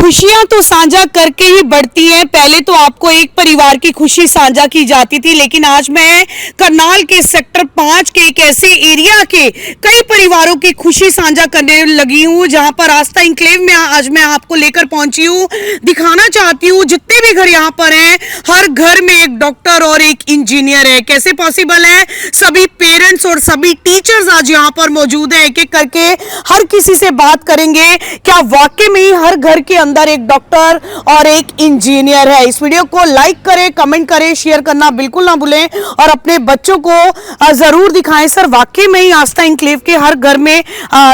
खुशियां तो साझा करके ही बढ़ती हैं। पहले तो आपको एक परिवार की खुशी साझा की जाती थी, लेकिन आज मैं करनाल के सेक्टर 5 के एक ऐसे एरिया के कई परिवारों की खुशी साझा करने लगी हूं, जहां पर आस्था इंक्लेव में आज मैं आपको लेकर पहुंची हूं। दिखाना चाहती हूं जितने भी घर यहां पर हैं, हर घर में एक डॉक्टर और एक इंजीनियर है। कैसे पॉसिबल है? सभी पेरेंट्स और सभी टीचर्स आज यहां पर मौजूद हैं। एक एक करके हर किसी से बात करेंगे, क्या वाकई में हर घर के अंदर एक डॉक्टर और एक इंजीनियर है। इस वीडियो को लाइक करें, कमेंट करें, शेयर करना बिल्कुल ना भूलें और अपने बच्चों को जरूर दिखाएं। सर, वाकई में ही आस्था इंक्लेव के हर घर में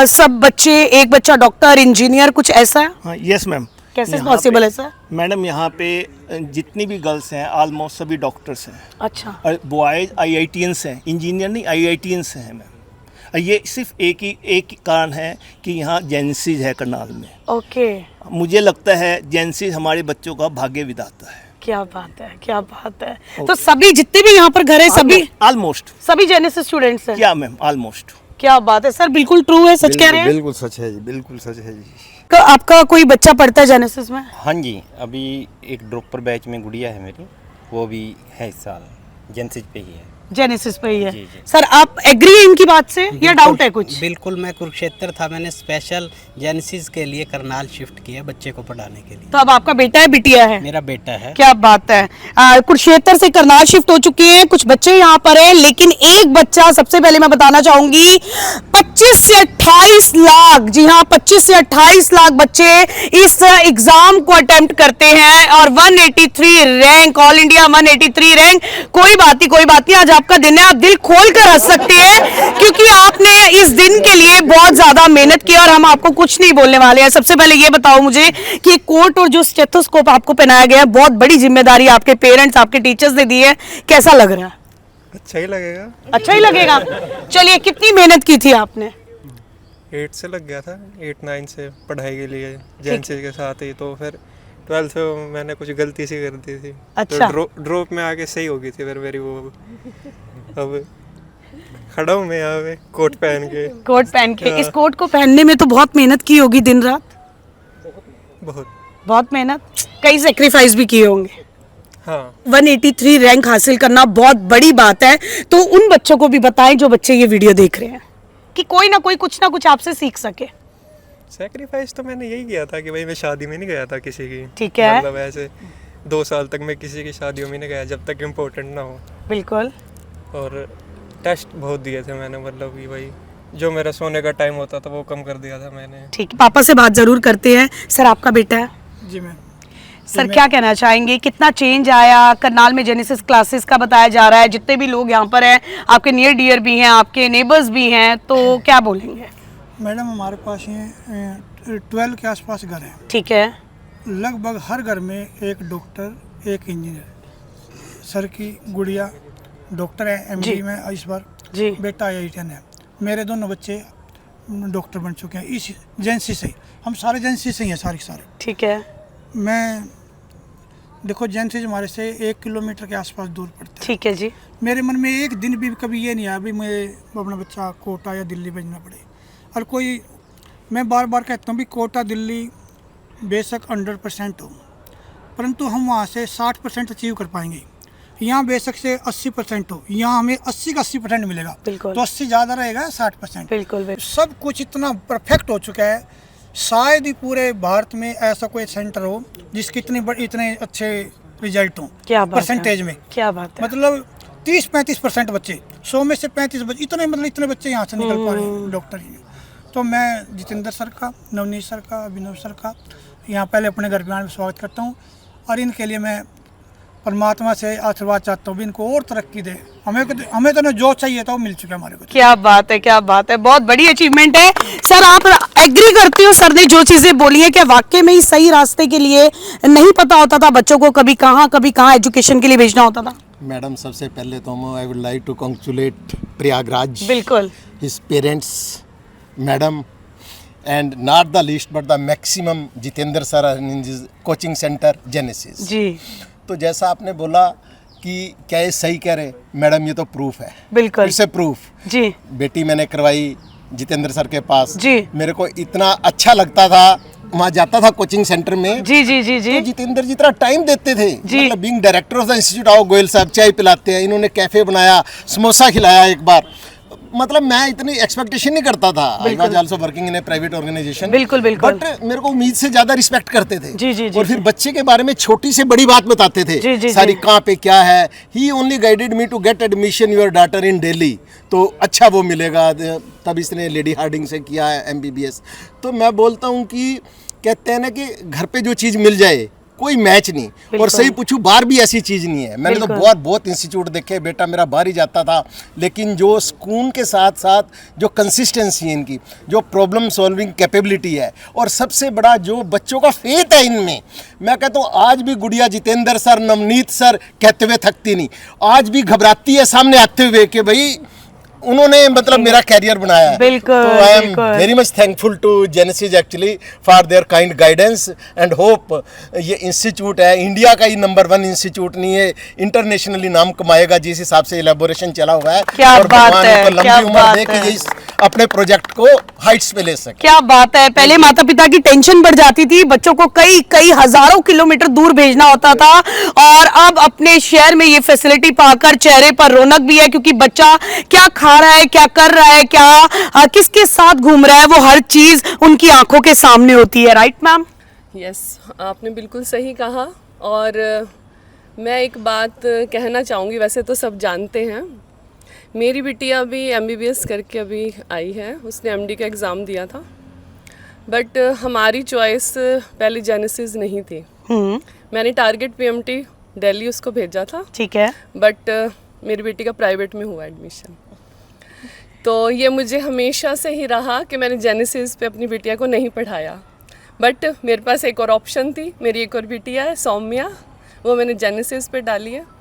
सब बच्चे, एक बच्चा डॉक्टर, इंजीनियर, कुछ ऐसा है? हाँ, यस मैम। कैसे पॉसिबल है सर? मैडम, यहाँ पे जितनी भी गर्ल्स हैं ऑलमोस्ट सभी डॉक्टर्स हैं। अच्छा। और बॉयज IITians हैं, इंजीनियर नहीं IITians हैं मैम। ये सिर्फ एक ही कारण है कि यहाँ जेंसीज है करनाल में। ओके। मुझे लगता है जेंसीज हमारे बच्चों का भाग्य विधाता है। क्या बात है, क्या बात है। तो सभी जितने भी यहाँ पर घर है, सभी ऑलमोस्ट सभी जेनेसिस स्टूडेंट्स हैं? क्या मैम, ऑलमोस्ट। क्या बात है सर, बिल्कुल ट्रू है, सच कह रहे हैं? बिल्कुल सच है जी, बिल्कुल सच है जी। तो आपका कोई बच्चा पढ़ता है जेनेसिस में? हाँ जी, अभी एक ड्रॉपर बैच में गुड़िया है मेरी, वो भी है इस साल जेनेसिस पे ही है। जेनेसिस पे ही है। जी, जी। सर, आप एग्री है इनकी बात से या डाउट है कुछ? बिल्कुल, मैं कुरुक्षेत्र था, मैंने स्पेशल जेनेसिस के लिए करनाल शिफ्ट किया बच्चे को पढ़ाने के लिए। तो अब आपका बेटा है, बिटिया है? मेरा बेटा है। क्या बात है। कुरुक्षेत्र से करनाल शिफ्ट हो चुके हैं, कुछ बच्चे यहाँ पर हैं, लेकिन एक बच्चा, सबसे पहले मैं बताना चाहूंगी, 25 से 28 लाख, जी हाँ 25 से 28 लाख बच्चे इस एग्जाम को अटेम्प्ट करते हैं और 183 रैंक, ऑल इंडिया 183 रैंक। कोई बात नहीं, कोई बात नहीं, आज आपका दिन है, आप दिल खोल कर हंस सकते हैं क्योंकि आपने इस दिन के लिए बहुत ज्यादा मेहनत की और हम आपको कुछ नहीं बोलने वाले हैं। सबसे पहले ये बताओ मुझे कि कोट और जो स्टेथोस्कोप आपको पहनाया गया है, बहुत बड़ी जिम्मेदारी आपके पेरेंट्स, आपके टीचर्स ने दी है, कैसा लग रहा है? अच्छा ही लगेगा। अच्छा ही लगेगा। चलिए, कितनी मेहनत की थी आपने? 8 से लग गया था, 8-9 से पढ़ाई के लिए जेंसी के साथ ही। तो फिर 12th में मैंने कुछ गलती सी कर दी थी। अच्छा। तो ड्रॉप में आके सही हो गई थी फिर मेरी वो। अब खड़ा हूँ मैं यहाँ पे कोट पहन के। कोट पहन के? हाँ। इस कोट को पहनने में तो बहुत मेहनत की होगी, दिन रात? बहुत बहुत मेहनत, कई सेक्रीफाइस भी किए होंगे। हाँ। 183 रैंक हासिल करना बहुत बड़ी बात है। तो उन बच्चों को भी बताएं जो बच्चे ये वीडियो देख रहे हैं कि कोई ना कोई कुछ ना कुछ आपसे सीख सके। सेक्रीफाइस तो मैंने यही किया था कि भाई मैं शादी में नहीं गया था किसी की। ठीक है। मतलब ऐसे 2 साल तक मैं किसी की शादियों में नहीं गया जब तक इम्पोर्टेंट ना हो। बिल्कुल। और टेस्ट बहुत दिए थे मैंने, मतलब कि भाई जो मेरा सोने का टाइम होता था वो कम कर दिया था मैंने। ठीक है, पापा से बात जरूर करते हैं। सर, आपका बेटा है? जी मैम। सर, क्या कहना चाहेंगे, कितना चेंज आया? करनाल में जेनेसिस क्लासेस का बताया जा रहा है, जितने भी लोग यहाँ पर हैं, आपके नियर डियर भी हैं, आपके नेबर्स भी हैं, तो क्या बोलेंगे? मैडम, हमारे पास ये 12 के आसपास घर हैं। ठीक है। लगभग हर घर में एक डॉक्टर, एक इंजीनियर। सर की गुड़िया डॉक्टर है, MD में इस बार। जी। बेटा IITian है। मेरे दोनों बच्चे डॉक्टर बन चुके हैं इस एजेंसी से। हम सारे एजेंसी से ही हैं, सारे के सारे। ठीक है। मैं देखो, एजेंसी हमारे से 1 किलोमीटर के आसपास दूर पड़ता है। ठीक है जी। मेरे मन में एक दिन भी कभी ये नहीं आया भी मैं अपना बच्चा कोटा या दिल्ली भेजना पड़े। और कोई, मैं बार बार कहता हूँ भी कोटा दिल्ली बेशक 100% हो, परंतु हम वहाँ से 60% अचीव कर पाएंगे। यहाँ बेशक से 80% हो, यहाँ हमें 80 का 80% मिलेगा। बिल्कुल। तो 80 ज़्यादा रहेगा, 60%। बिल्कुल बिल्कुल। सब कुछ इतना परफेक्ट हो चुका है, शायद ही पूरे भारत में ऐसा कोई सेंटर हो जिसके इतने अच्छे रिजल्ट हों। क्या बात है। परसेंटेज में क्या बात है। मतलब 30-35% बच्चे, 100 में से 35 बच्चे, इतने बच्चे यहाँ से निकल पा रहे हैं डॉक्टर ही। तो मैं जितेंद्र सर का, नवनीत सर का, अभिनव सर का यहाँ पहले अपने घर में स्वागत करता हूँ और इनके लिए मैं परमात्मा से आशीर्वाद चाहता हूँ भी इनको और तरक्की दे। हमें तो जो चाहिए था वो मिल चुका है हमारे को। क्या बात है, क्या बात है, बहुत बड़ी अचीवमेंट है। सर, आप एग्री करते हो सर ने जो चीजें बोली है, क्या वाकई में ही सही रास्ते के लिए नहीं पता होता था बच्चों को, कभी कहाँ एजुकेशन के लिए भेजना होता था? मैडम, सबसे पहले तो I would like to congratulate Prayagraj, बिल्कुल, his parents, madam, and not the least but the maximum Jitendra sir in coaching centre Genesis ji. तो जैसा आपने बोला कि क्या ये सही कह रहे मैडम, ये तो प्रूफ है। बिल्कुल। इससे प्रूफ जी। बेटी मैंने करवाई जितेंद्र सर के पास जी। मेरे को इतना अच्छा लगता था वहाँ जाता था कोचिंग सेंटर में, जी जी जी जी तो जितेंद्र जी इतना टाइम देते थे, जी। मतलब being director of the institute, आओ गोयल साहब चाय पिलाते हैं, इन्होंने कैफे बनाया, समोसा खिलाया एक बार, मतलब मैं इतनी एक्सपेक्टेशन नहीं करता था। I was also working in a private organisation, बिल्कुल, बिल्कुल। बट मेरे को उम्मीद से ज्यादा रिस्पेक्ट करते थे। जी, जी, जी, और फिर बच्चे के बारे में छोटी से बड़ी बात बताते थे, जी, जी, सारी जी। कहाँ पे क्या है। He only guided me to get admission your daughter in Delhi, तो अच्छा वो मिलेगा। तब इसने लेडी हार्डिंग से किया है MBBS। तो मैं बोलता हूँ कि कहते हैं ना कि घर पे जो चीज़ मिल जाए कोई मैच नहीं। और सही पूछूं, बाहर भी ऐसी चीज़ नहीं है। मैंने तो बहुत इंस्टीट्यूट देखे, बेटा मेरा बाहर ही जाता था, लेकिन जो सुकून के साथ साथ जो कंसिस्टेंसी है इनकी, जो प्रॉब्लम सॉल्विंग कैपेबिलिटी है, और सबसे बड़ा जो बच्चों का फेथ है इनमें, मैं कहता हूँ आज भी गुड़िया जितेंद्र सर, नवनीत सर कहते हुए थकती नहीं, आज भी घबराती है सामने आते हुए कि भाई उन्होंने मतलब मेरा कैरियर बनाया है। बिल्कुल, तो आई एम बिल्कुल। Very much thankful to Genesis actually for their kind guidance and hope ये इंस्टीट्यूट है इंडिया का ही नंबर 1 इंस्टीट्यूट नहीं है, इंटरनेशनली नाम कमाएगा जिस हिसाब से इलेबोरेशन चला हुआ है। क्या और बात भगवान है, इनको क्या लंबी उम्र बात दे कि है। ये इस अपने प्रोजेक्ट को हाइट्स पे ले सके। क्या बात है। पहले माता पिता की टेंशन बढ़ जाती थी, बच्चों को कई कई हजारों किलोमीटर दूर भेजना होता था, और अब अपने शहर में ये फैसिलिटी पाकर चेहरे पर रौनक भी है, क्योंकि बच्चा क्या खा रहा है, क्या कर रहा है, क्या किसके साथ घूम रहा है, वो हर चीज उनकी आंखों के सामने होती है। Right ma'am? यस, आपने बिल्कुल सही कहा। और मैं एक बात कहना चाहूँगी, वैसे तो सब जानते हैं, मेरी बिटिया अभी MBBS करके अभी आई है, उसने MD का एग्ज़ाम दिया था, बट हमारी चॉइस पहले जेनेसिस नहीं थी। मैंने टारगेट PMT दिल्ली उसको भेजा था, ठीक है। बट मेरी बेटी का प्राइवेट में हुआ एडमिशन। तो ये मुझे हमेशा से ही रहा कि मैंने जेनेसिस पे अपनी बिटिया को नहीं पढ़ाया, बट मेरे पास एक और ऑप्शन थी। मेरी एक और बिटिया है सौम्या, वो मैंने जेनेसिस पे डाली है।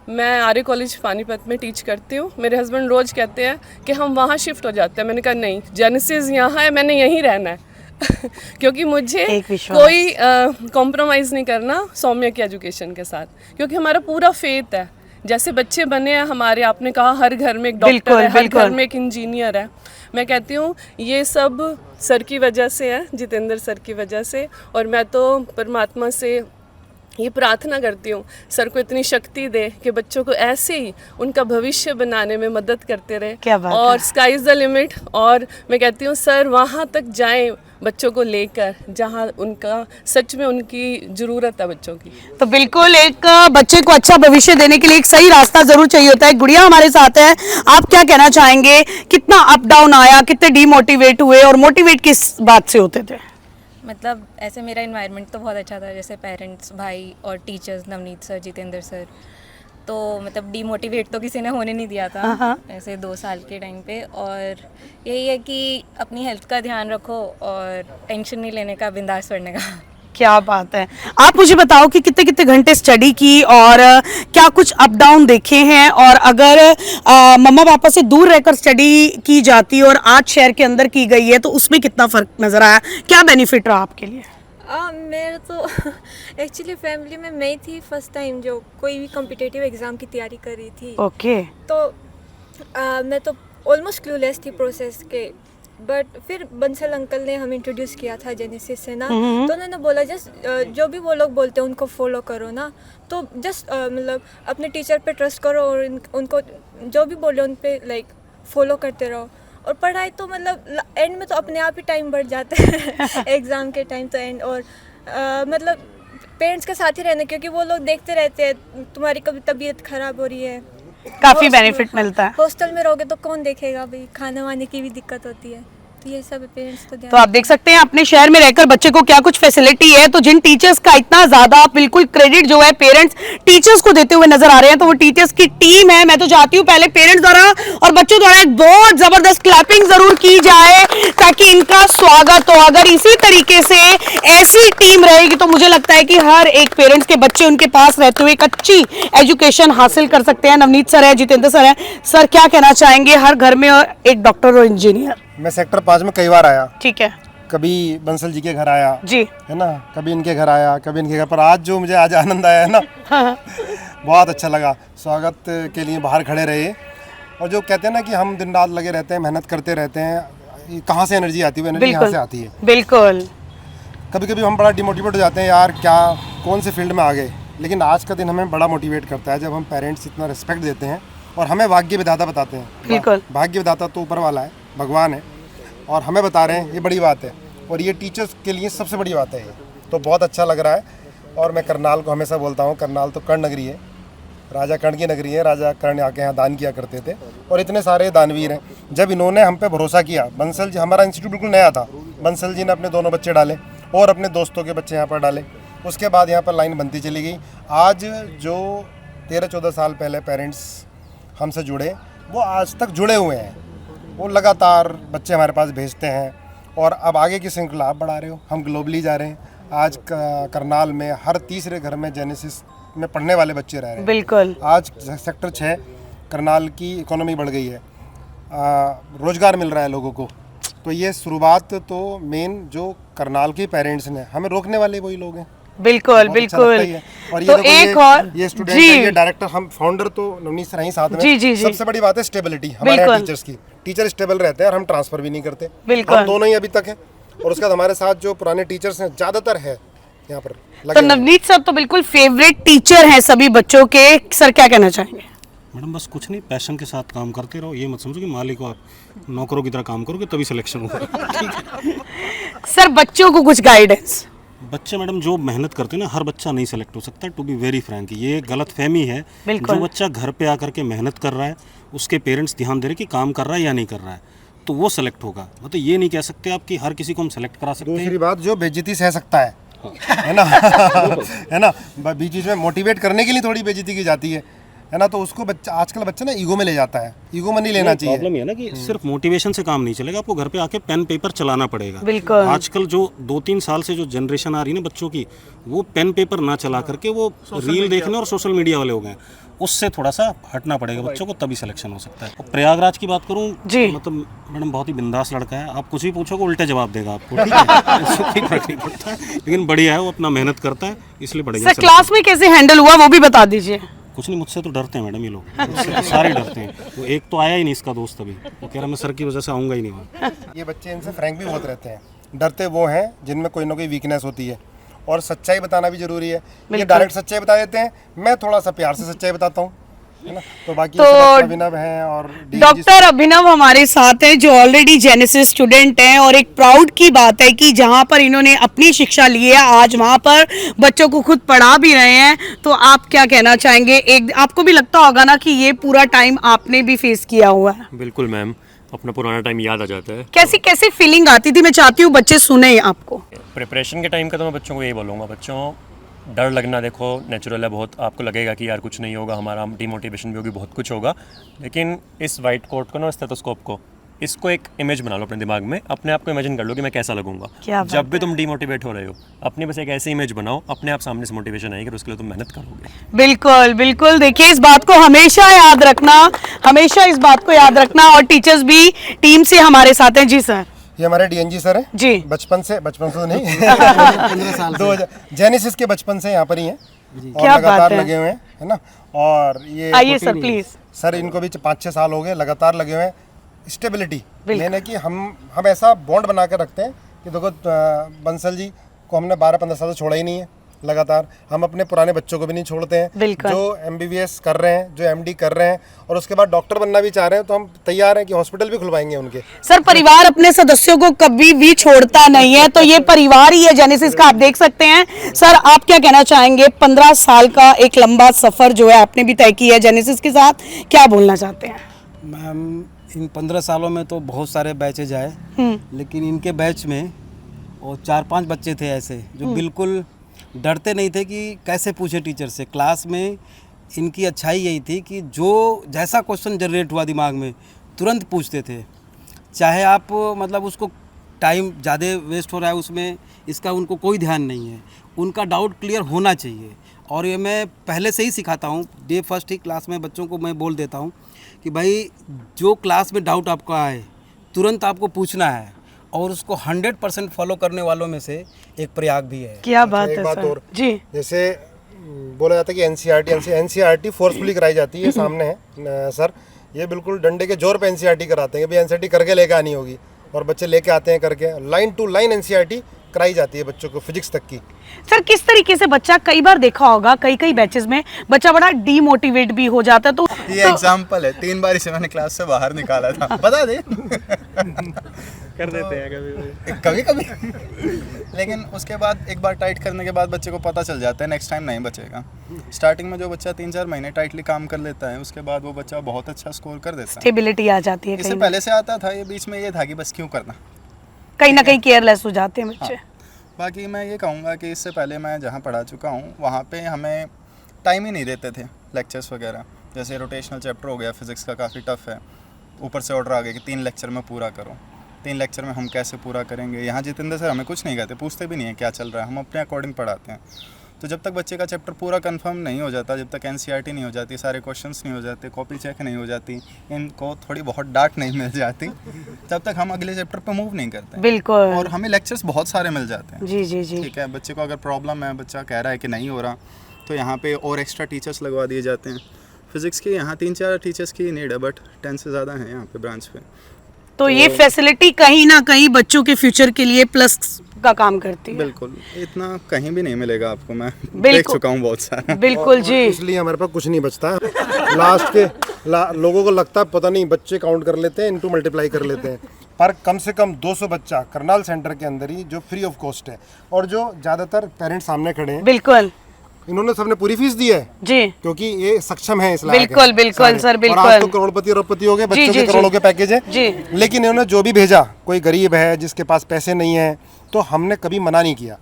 मैं आर्य कॉलेज पानीपत में टीच करती हूँ। मेरे हस्बैंड रोज़ कहते हैं कि हम वहाँ शिफ्ट हो जाते हैं। मैंने कहा नहीं, जेनेसिस यहाँ है, मैंने यहीं रहना है क्योंकि मुझे एक विश्वास। कोई कॉम्प्रोमाइज़ नहीं करना सौम्या की एजुकेशन के साथ, क्योंकि हमारा पूरा फेथ है। जैसे बच्चे बने हैं हमारे, आपने कहा हर घर में एक डॉक्टर है, हर घर में एक इंजीनियर है। मैं कहती हूँ ये सब सर की वजह से है, जितेंद्र सर की वजह से। और मैं तो परमात्मा से ये प्रार्थना करती हूँ सर को इतनी शक्ति दे कि बच्चों को ऐसे ही उनका भविष्य बनाने में मदद करते रहे। क्या बात और है। Sky is the limit. और मैं कहती हूँ सर वहाँ तक जाएं बच्चों को लेकर जहाँ उनका सच में उनकी ज़रूरत है बच्चों की। तो बिल्कुल एक बच्चे को अच्छा भविष्य देने के लिए एक सही रास्ता जरूर चाहिए होता है। गुड़िया हमारे साथ है, आप क्या कहना चाहेंगे? कितना अप डाउन आया, कितने डीमोटिवेट हुए, और मोटिवेट किस बात से होते थे? मतलब ऐसे मेरा इन्वायरमेंट तो बहुत अच्छा था, जैसे पेरेंट्स, भाई और teachers, Navneet sir, Jitendra sir, तो मतलब डीमोटिवेट तो किसी ने होने नहीं दिया था ऐसे 2 साल के टाइम पे। और यही है कि अपनी हेल्थ का ध्यान रखो और टेंशन नहीं लेने का, बिंदास पढ़ने का। क्या बात है। आप मुझे बताओ कि कितने कितने घंटे स्टडी की, और क्या कुछ अप डाउन देखे हैं, और अगर मम्मा पापा से दूर रहकर स्टडी की जाती और आज शहर के अंदर की गई है तो उसमें कितना फर्क नजर आया, क्या बेनिफिट रहा आपके लिए? मेरे तो एक्चुअली फैमिली में मैं ही थी फर्स्ट टाइम जो कोई भी कॉम्पिटिटिव एग्ज़ाम की तैयारी कर रही थी। ओके। तो मैं तो ऑलमोस्ट क्लूलेस थी प्रोसेस के, बट फिर बंसल अंकल ने हमें इंट्रोड्यूस किया था जेनेसिस से ना, तो उन्होंने बोला जस्ट जो भी वो लोग बोलते हैं उनको फॉलो करो ना, तो जस्ट मतलब अपने टीचर पे ट्रस्ट करो और उनको जो भी बोले उन पे लाइक फॉलो करते रहो। और पढ़ाई तो मतलब एंड में तो अपने आप ही टाइम बढ़ जाता है एग्ज़ाम के टाइम तो एंड। और मतलब पेरेंट्स के साथ ही रहना, क्योंकि वो लोग देखते रहते हैं तुम्हारी कभी तबीयत ख़राब हो रही है, काफी बेनिफिट मिलता है। हॉस्टल में रहोगे तो कौन देखेगा भाई, खाने वाने की भी दिक्कत होती है, तो ये सब पेरेंट्स को ध्यान। तो आप देख सकते हैं अपने शहर में रहकर बच्चे को क्या कुछ फैसिलिटी है। तो जिन टीचर्स का इतना ज्यादा बिल्कुल क्रेडिट जो है पेरेंट्स टीचर्स को देते हुए नजर आ रहे हैं, तो वो टीचर्स की टीम है। मैं तो चाहती हूँ पहले पेरेंट्स द्वारा और बच्चों द्वारा एक बहुत जबरदस्त क्लैपिंग जरूर की जाए ताकि इनका स्वागत हो। अगर इसी तरीके से ऐसी टीम रहेगी तो मुझे लगता है कि हर एक पेरेंट्स के बच्चे उनके पास रहते हुए एक अच्छी एजुकेशन हासिल कर सकते हैं। नवनीत सर है, जितेंद्र सर है, सर क्या कहना चाहेंगे? हर घर में एक डॉक्टर और इंजीनियर। मैं सेक्टर 5 में कई बार आया, ठीक है कभी बंसल जी के घर आया जी, है ना, कभी इनके घर आया, कभी इनके घर पर। आज जो मुझे आज आनंद आया है ना, बहुत अच्छा लगा। स्वागत के लिए बाहर खड़े रहे, और जो कहते हैं ना कि हम दिन रात लगे रहते हैं, मेहनत करते रहते हैं, कहाँ से एनर्जी आती है? वो एनर्जी यहाँ से आती है। बिल्कुल। कभी कभी हम बड़ा डिमोटिवेट हो जाते हैं, यार क्या कौन से फील्ड में आ गए। लेकिन आज का दिन हमें बड़ा मोटिवेट करता है जब हम पेरेंट्स इतना रिस्पेक्ट देते हैं और हमें भाग्य विधाता बताते हैं। बिल्कुल। भाग्य विधाता तो ऊपर वाला है, भगवान है, और हमें बता रहे हैं, ये बड़ी बात है। और ये टीचर्स के लिए सबसे बड़ी बात है ये, तो बहुत अच्छा लग रहा है। और मैं करनाल को हमेशा बोलता हूँ, करनाल तो कर्ण नगरी है, राजा कर्ण की नगरी है। राजा कर्ण आके यहाँ दान किया करते थे और इतने सारे दानवीर हैं। जब इन्होंने हम पे भरोसा किया, बंसल जी, हमारा इंस्टीट्यूट बिल्कुल नया था, बंसल जी ने अपने दोनों बच्चे डाले और अपने दोस्तों के बच्चे यहाँ पर डाले। उसके बाद यहाँ पर लाइन बनती चली गई। आज जो 13-14 साल पहले पेरेंट्स हमसे जुड़े, वो आज तक जुड़े हुए हैं। वो लगातार बच्चे हमारे पास भेजते हैं और अब आगे की श्रृंखला आप बढ़ा रहे हो, हम ग्लोबली जा रहे हैं। आज करनाल में हर तीसरे घर में जेनेसिस में पढ़ने वाले बच्चे रह रहे हैं। बिल्कुल। आज सेक्टर 6 करनाल की इकोनॉमी बढ़ गई है, रोजगार मिल रहा है लोगों को। तो ये शुरुआत तो मेन जो करनाल के पेरेंट्स ने, हमें रोकने वाले वही लोग हैं। बिल्कुल बहुत अच्छा बिल्कुल। लगता ही है। और ये तो देखो, एक और ये स्टूडेंट है, ये डायरेक्टर, हम फाउंडर तो नवनीत सर हैं साथ में। जी, जी, जी। सबसे बड़ी बात है स्टेबिलिटी हमारे बिल्कुल। टीचर्स की। टीचर स्टेबल रहते हैं और हम ट्रांसफर भी नहीं करते। बिल्कुल। हम दोनों ही अभी तक हैं। और उसके बाद हमारे साथ जो पुराने टीचर्स हैं ज़्यादातर है यहाँ पर तो लगे हुए हैं। नवनीत सर तो बिल्कुल फेवरेट टीचर हैं सभी बच्चों के। सर क्या कहना चाहेंगे? मैडम बस कुछ नहीं, पैशन के साथ काम करते रहो। ये मत समझो कि मालिक को आप नौकरों की तरह काम करोगे तभी सिलेक्शन होगा। ठीक है। सर बच्चों को कुछ गाइडेंस? बच्चे मैडम जो मेहनत करते हैं ना, हर बच्चा नहीं सेलेक्ट हो सकता। टू बी वेरी फ्रैंक, ये गलत फहमी है। बिल्कुल। जो बच्चा घर पे आकर के मेहनत कर रहा है, उसके पेरेंट्स ध्यान दे रहे कि काम कर रहा है या नहीं कर रहा है, तो वो सेलेक्ट होगा। मतलब ये नहीं कह सकते आप कि हर किसी को हम सेलेक्ट करा सकते हैं। दूसरी बात, जो बेइज्जती सह सकता है ना है ना, बीच बीच में मोटिवेट करने के लिए थोड़ी बेइज्जती की जाती है ना, तो उसको बच्चा, आजकल बच्चा ना ईगो में ले जाता है। ईगो में नहीं लेना चाहिए। प्रॉब्लम ये है ना कि सिर्फ मोटिवेशन से काम नहीं चलेगा, आपको घर पे आके पेन पेपर चलाना पड़ेगा। बिल्कुल। आजकल जो 2-3 साल से जो जनरेशन आ रही है ना बच्चों की, वो पेन पेपर ना चला करके वो रील देखने और सोशल मीडिया वाले हो गए हैं। उससे थोड़ा सा हटना पड़ेगा बच्चों को, तभी सिलेक्शन हो सकता है। और प्रयागराज की बात करूं जी, मतलब मैडम बहुत ही बिंदास लड़का है। आप कुछ भी पूछोगे उल्टे जवाब देगा आपको, ठीक है। इससे कोई फर्क नहीं पड़ता है, लेकिन बढ़िया है, वो अपना मेहनत करता है, इसलिए बढ़िया। सर क्लास में कैसे हैंडल हुआ वो भी बता दीजिए। कुछ नहीं, मुझसे तो डरते हैं मैडम ये लोग, मुझसे सारे डरते हैं। वो एक तो आया ही नहीं इसका दोस्त, अभी वो कह रहा मैं सर की वजह से आऊँगा ही नहीं वहाँ। ये बच्चे इनसे फ्रैंक भी बहुत रहते हैं। डरते वो हैं जिनमें कोई ना कोई वीकनेस होती है, और सच्चाई बताना भी जरूरी है। ये डायरेक्ट सच्चाई बता देते हैं, मैं थोड़ा सा प्यार से सच्चाई बताता हूँ, है ना। तो बाकी अभिनव हैं और डॉक्टर अभिनव हमारे साथ हैं जो ऑलरेडी जेनेसिस स्टूडेंट हैं, और एक प्राउड की बात है कि जहां पर इन्होंने अपनी शिक्षा ली है, आज वहां पर बच्चों को खुद पढ़ा भी रहे हैं। तो आप क्या कहना चाहेंगे? एक आपको भी लगता होगा ना कि ये पूरा टाइम आपने भी फेस किया हुआ है। बिल्कुल मैम, अपना पुराना टाइम याद आ जाता है। कैसी कैसी फीलिंग आती थी? मैं चाहती हूँ बच्चे सुने आपको। प्रिपरेशन के टाइम का तो मैं बच्चों को यही बोलूँगा, बच्चों डर लगना देखो नेचुरल है बहुत। आपको लगेगा कि यार कुछ नहीं होगा, हमारा डिमोटिवेशन भी होगी, बहुत कुछ होगा। लेकिन इस वाइट कोट को ना, स्टेथोस्कोप को, इसको एक इमेज बना लो अपने दिमाग में, अपने आप को इमेजिन कर लो कि मैं कैसा लगूंगा। जब भी तुम डिमोटिवेट हो रहे हो, अपनी बस एक ऐसी इमेज बनाओ, अपने आप सामने से मोटिवेशन आएगी, उसके लिए तुम मेहनत करोगे। बिल्कुल बिल्कुल। देखिए इस बात को हमेशा याद रखना, हमेशा इस बात को याद रखना। और टीचर्स भी टीम से हमारे साथ हैं। जी सर। ये हमारे डीएनजी सर हैं जी, बचपन से तो नहीं 15 साल से जेनेसिस के बचपन से यहाँ पर ही हैं और क्या लगातार बात है। लगे हुए हैं, है ना। और ये आइए सर प्लीज। सर इनको भी 5-6 साल हो गए लगातार लगे हुए हैं। स्टेबिलिटी लेने की हम ऐसा बॉन्ड बना कर रखते हैं कि देखो बंसल जी को हमने 12-15 साल से छोड़ा ही नहीं है लगातार। हम अपने पुराने बच्चों को भी नहीं छोड़ते हैं, जो एमबीबीएस कर रहे हैं, जो एमडी कर रहे हैं और उसके बाद डॉक्टर बनना भी चाह रहे हैं, तो हम तैयार हैं कि हॉस्पिटल भी खुलवाएंगे उनके। सर परिवार अपने सदस्यों को कभी भी छोड़ता नहीं है, तो ये परिवार ही है जेनेसिस का, आप देख सकते हैं। सर आप क्या कहना चाहेंगे? 15 साल का एक लंबा सफर जो है आपने भी तय किया है जेनेसिस के साथ, क्या बोलना चाहते हैं? मैम इन 15 सालों में तो बहुत सारे बैचेज आए, लेकिन इनके बैच में और 4-5 बच्चे थे ऐसे जो बिल्कुल डरते नहीं थे कि कैसे पूछे टीचर से। क्लास में इनकी अच्छाई यही थी कि जो जैसा क्वेश्चन जनरेट हुआ दिमाग में तुरंत पूछते थे, चाहे आप मतलब उसको टाइम ज़्यादा वेस्ट हो रहा है उसमें, इसका उनको कोई ध्यान नहीं है। उनका डाउट क्लियर होना चाहिए, और ये मैं पहले से ही सिखाता हूँ। डे फर्स्ट ही क्लास में बच्चों को मैं बोल देता हूँ कि भाई जो क्लास में डाउट आपका आए तुरंत आपको पूछना है, और उसको 100% फॉलो करने वालों में से एक प्रयाग भी है। क्या बात है बात सर और जी। जैसे बोला जाता है कि एनसीईआरटी फोर्सफुली कराई जाती है, सामने है सर, ये बिल्कुल डंडे के जोर पे एनसीईआरटी कराते हैं कि भाई एनसीईआरटी करके लेके आनी होगी, और बच्चे लेके आते हैं करके। लाइन टू लाइन एनसीईआरटी कराई जाती है बच्चों को फिजिक्स तक की। सर किस तरीके से बच्चा, कई बार देखा होगा कई बैचेस में बच्चा बड़ा डीमोटिवेट भी हो जाता है, तो ये एग्जांपल है, 3 बार इसे मैंने क्लास से बाहर निकाला था, बता दे कर देते हैं कभी कभी लेकिन उसके बाद एक बार टाइट करने के बाद बच्चे को पता चल जाता है नेक्स्ट टाइम नहीं बचेगा। स्टार्टिंग में जो बच्चा 3-4 महीने टाइटली काम कर लेता है उसके बाद वो बच्चा बहुत अच्छा स्कोर कर देता है, स्टेबिलिटी आ जाती है। इससे पहले से आता था, ये बीच में ये था कि बस क्यों करना, कहीं ना कहीं केयरलेस हो जाते हैं बच्चे। बाकी मैं ये कहूँगा कि इससे पहले मैं जहाँ पढ़ा चुका हूँ वहाँ पे हमें टाइम ही नहीं देते थे लेक्चर्स वगैरह। जैसे रोटेशनल चैप्टर हो गया फिज़िक्स का, काफ़ी टफ है, ऊपर से ऑर्डर आ गया कि 3 लेक्चर में पूरा करो। 3 लेक्चर में हम कैसे पूरा करेंगे? यहाँ जितेंद्र सर हमें कुछ नहीं कहते, पूछते भी नहीं है क्या चल रहा है, हम अपने अकॉर्डिंग पढ़ाते हैं। तो जब तक बच्चे का चैप्टर पूरा कंफर्म नहीं हो जाता, जब तक एनसीईआरटी नहीं हो जाती, सारे क्वेश्चंस नहीं हो जाते, कॉपी चेक नहीं हो जाती, इनको थोड़ी बहुत डांट नहीं मिल जाती, तब तक हम अगले चैप्टर पे मूव नहीं करते। बिल्कुल। और हमें लेक्चर्स बहुत सारे मिल जाते हैं। जी जी जी। ठीक है, बच्चे को अगर प्रॉब्लम है, बच्चा कह रहा है कि नहीं हो रहा, तो यहाँ पे और एक्स्ट्रा टीचर्स लगवा दिए जाते हैं। फिज़िक्स के यहाँ 3-4 टीचर्स की नीड है, बट 10 से ज़्यादा हैं यहाँ पे ब्रांच पे। तो ये फैसिलिटी कहीं ना कहीं बच्चों के फ्यूचर के लिए प्लस का काम करती है। बिल्कुल, इतना कहीं भी नहीं मिलेगा आपको, मैं देख चुका हूँ बहुत सारा। बिल्कुल जी। इसलिए हमारे पास कुछ नहीं बचता है। लास्ट के लोगों को लगता है पता नहीं, बच्चे काउंट कर लेते हैं, इनटू मल्टीप्लाई कर लेते हैं, पर कम से कम 200 बच्चा करनाल सेंटर के अंदर ही जो फ्री ऑफ कॉस्ट है, और जो ज़्यादातर पेरेंट्स सामने खड़े हैं, बिल्कुल इन्होंने सबने पूरी फीस दी है जी, क्योंकि ये सक्षम है इस लायक है। बिल्कुल बिल्कुल सर, बिल्कुल। और आज तो करोड़पति अरबपति हो गए, बच्चों के करोड़ों के पैकेज है जी। लेकिन इन्होंने जो भी भेजा, कोई गरीब है जिसके पास पैसे नहीं है, तो हमने कभी मना नहीं किया,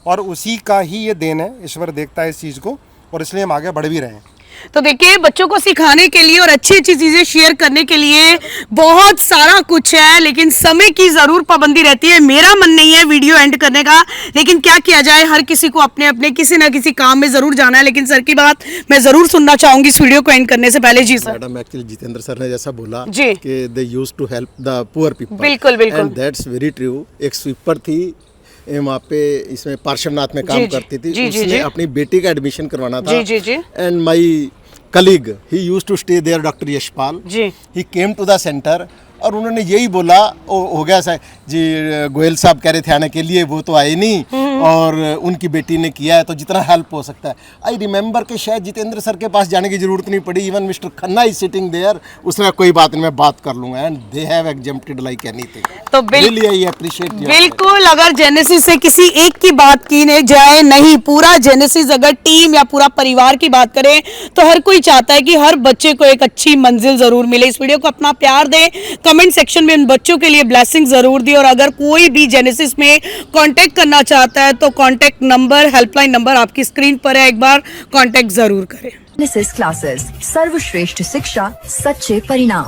और उसी का ही ये देन है, ईश्वर देखता है इस चीज़ को, और इसलिए हम आगे बढ़ भी रहे हैं। तो देखिए बच्चों को सिखाने के लिए और अच्छी अच्छी चीजें शेयर करने के लिए बहुत सारा कुछ है, लेकिन समय की जरूर पाबंदी रहती है। मेरा मन नहीं है वीडियो एंड करने का, लेकिन क्या किया जाए, हर किसी को अपने अपने किसी ना किसी काम में जरूर जाना है। लेकिन सर की बात मैं जरूर सुनना चाहूंगी इस वीडियो को एंड करने से पहले। जी sir. Madam, actually Jitendra sir ने जैसा बोला जी कि they used to help the poor people, बिल्कुल बिल्कुल, एंड दैट्स वेरी ट्रू। एक स्वीपर थी वहाँ पे, इसमें पार्श्वनाथ में काम करती थी, उसने अपनी बेटी का एडमिशन करवाना था, and my colleague, he used to stay there, Dr. Yashpal. He came to the center और उन्होंने यही बोला, हो गया सर जी, गोयल साहब कह रहे थे आने के लिए, वो तो आए नहीं, और उनकी बेटी ने किया है, तो जितना हेल्प हो सकता है। आई रिमेंबर कि शायद जितेंद्र सर के पास जाने की जरूरत नहीं पड़ी, even mister Khanna is sitting there, उसने कोई बात नहीं, मैं बात कर लूंगा, and they have exempted like anything. तो रियली आई अप्रिशिएट। बिल्कुल, अगर जेनेसिस से किसी एक की बात की नहीं जाए, नहीं पूरा जेनेसिस अगर टीम या पूरा परिवार की बात करें, तो हर कोई चाहता है कि हर बच्चे को एक अच्छी मंजिल जरूर मिले। इस वीडियो को अपना प्यार दें, कमेंट सेक्शन में उन बच्चों के लिए ब्लेसिंग जरूर दी, और अगर कोई भी जेनेसिस में कांटेक्ट करना चाहता है तो कांटेक्ट नंबर, हेल्पलाइन नंबर आपकी स्क्रीन पर है, एक बार कांटेक्ट जरूर करें। जेनेसिस क्लासेस, सर्वश्रेष्ठ शिक्षा, सच्चे परिणाम।